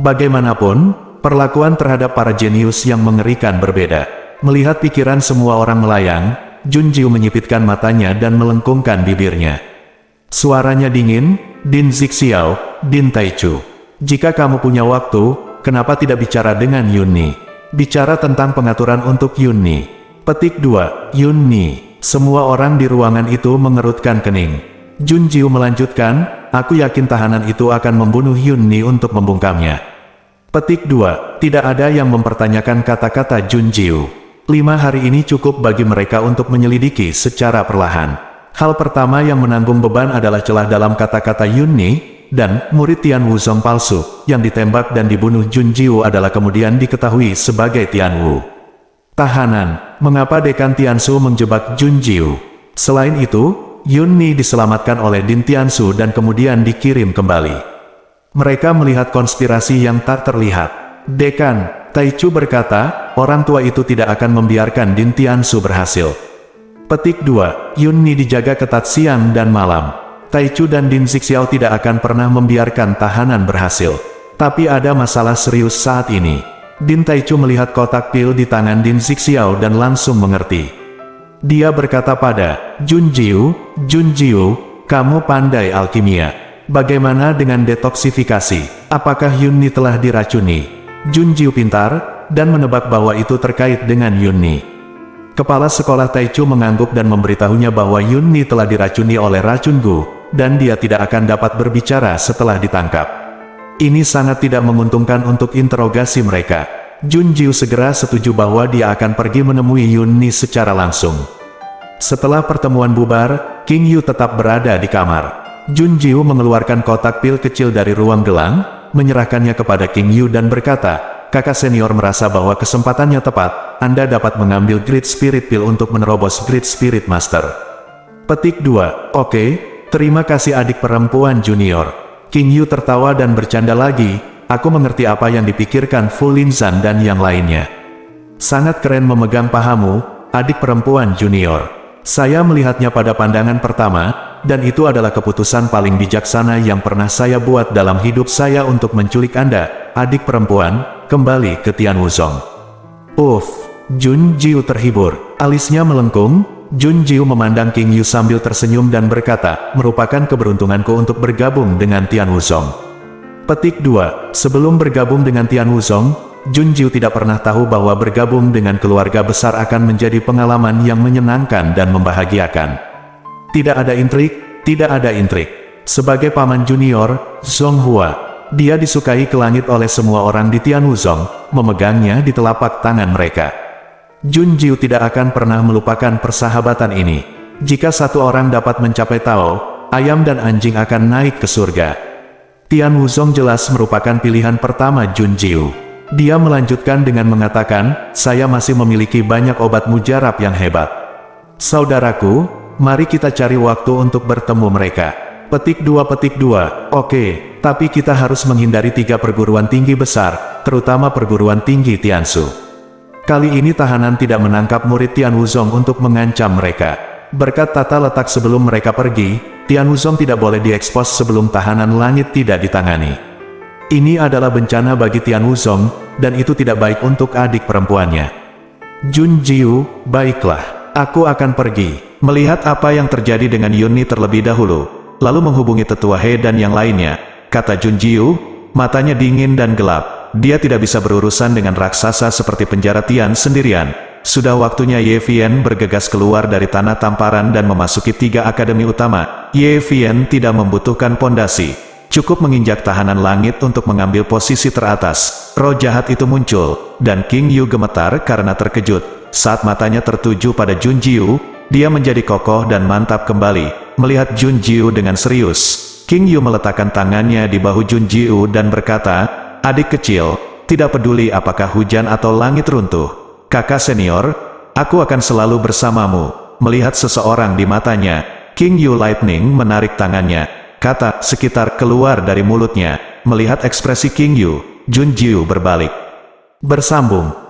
Bagaimanapun, perlakuan terhadap para jenius yang mengerikan berbeda. Melihat pikiran semua orang melayang, Junjiu menyipitkan matanya dan melengkungkan bibirnya. Suaranya dingin, Din Zixiao, Din Taichu. Jika kamu punya waktu, kenapa tidak bicara dengan Yunni? Bicara tentang pengaturan untuk Yunni. Petik 2, Yunni. Semua orang di ruangan itu mengerutkan kening. Junjiu melanjutkan, aku yakin tahanan itu akan membunuh Yunni untuk membungkamnya. Petik 2, tidak ada yang mempertanyakan kata-kata Junjiu. 5 hari ini cukup bagi mereka untuk menyelidiki secara perlahan. Hal pertama yang menanggung beban adalah celah dalam kata-kata Yunni, dan murid Tian Wuzong palsu, yang ditembak dan dibunuh Junjiu adalah kemudian diketahui sebagai Tian Wu. Tahanan, mengapa Dekan Tiansu menjebak Junjiu? Selain itu, Yunni diselamatkan oleh Din Tiansu dan kemudian dikirim kembali. Mereka melihat konspirasi yang tak terlihat. Dekan, Taichu berkata, orang tua itu tidak akan membiarkan Din Tiansu berhasil. Petik 2, Yunni dijaga ketat siang dan malam. Taichu dan Din Zixiao tidak akan pernah membiarkan tahanan berhasil. Tapi ada masalah serius saat ini. Din Taichu melihat kotak pil di tangan Din Zixiao dan langsung mengerti. Dia berkata pada Junjiu, Junjiu, kamu pandai alkimia. Bagaimana dengan detoksifikasi? Apakah Yunni telah diracuni? Junjiu pintar, dan menebak bahwa itu terkait dengan Yunni. Kepala sekolah Taichu mengangguk dan memberitahunya bahwa Yunni telah diracuni oleh racun Gu, dan dia tidak akan dapat berbicara setelah ditangkap. Ini sangat tidak menguntungkan untuk interogasi mereka. Junjiu segera setuju bahwa dia akan pergi menemui Yunni secara langsung. Setelah pertemuan bubar, King Yu tetap berada di kamar. Junjiu mengeluarkan kotak pil kecil dari ruang gelang, menyerahkannya kepada King Yu dan berkata, kakak senior merasa bahwa kesempatannya tepat, Anda dapat mengambil Great Spirit Pill untuk menerobos Great Spirit Master. Petik 2, oke. Terima kasih adik perempuan junior. King Yu tertawa dan bercanda lagi, aku mengerti apa yang dipikirkan Fu Linzan dan yang lainnya. Sangat keren memegang pahamu, adik perempuan junior. Saya melihatnya pada pandangan pertama, dan itu adalah keputusan paling bijaksana yang pernah saya buat dalam hidup saya untuk menculik Anda, adik perempuan, kembali ke Tian Wuzong. Junjiu terhibur, alisnya melengkung. Junjiu memandang King Yu sambil tersenyum dan berkata, merupakan keberuntunganku untuk bergabung dengan Tian Wuzong. Petik 2, sebelum bergabung dengan Tian Wuzong, Junjiu tidak pernah tahu bahwa bergabung dengan keluarga besar akan menjadi pengalaman yang menyenangkan dan membahagiakan. Tidak ada intrik, tidak ada intrik. Sebagai paman junior, Zhong Hua, dia disukai ke langit oleh semua orang di Tian Wuzong, memegangnya di telapak tangan mereka. Junjiu tidak akan pernah melupakan persahabatan ini. Jika satu orang dapat mencapai Tao, ayam dan anjing akan naik ke surga. Tian Wuzong jelas merupakan pilihan pertama Junjiu. Dia melanjutkan dengan mengatakan, saya masih memiliki banyak obat mujarab yang hebat. Saudaraku, mari kita cari waktu untuk bertemu mereka. Petik 2, oke, tapi kita harus menghindari 3 perguruan tinggi besar, terutama perguruan tinggi Tiansu. Kali ini tahanan tidak menangkap murid Tian Wuzong untuk mengancam mereka. Berkat tata letak sebelum mereka pergi, Tian Wuzong tidak boleh diekspos sebelum tahanan langit tidak ditangani. Ini adalah bencana bagi Tian Wuzong, dan itu tidak baik untuk adik perempuannya. Junjiu, baiklah, aku akan pergi, melihat apa yang terjadi dengan Yunni terlebih dahulu, lalu menghubungi tetua He dan yang lainnya, kata Junjiu, matanya dingin dan gelap. Dia tidak bisa berurusan dengan raksasa seperti penjara Tian sendirian. Sudah waktunya Ye Vian bergegas keluar dari tanah tamparan dan memasuki 3 akademi utama. Ye Vian tidak membutuhkan pondasi. Cukup menginjak tahanan langit untuk mengambil posisi teratas. Roh jahat itu muncul, dan King Yu gemetar karena terkejut. Saat matanya tertuju pada Junjiu, dia menjadi kokoh dan mantap kembali. Melihat Junjiu dengan serius, King Yu meletakkan tangannya di bahu Junjiu dan berkata, adik kecil, tidak peduli apakah hujan atau langit runtuh. Kakak senior, aku akan selalu bersamamu. Melihat seseorang di matanya, King Yu Lightning menarik tangannya. Kata sekitar keluar dari mulutnya. Melihat ekspresi King Yu, Junjiu berbalik. Bersambung.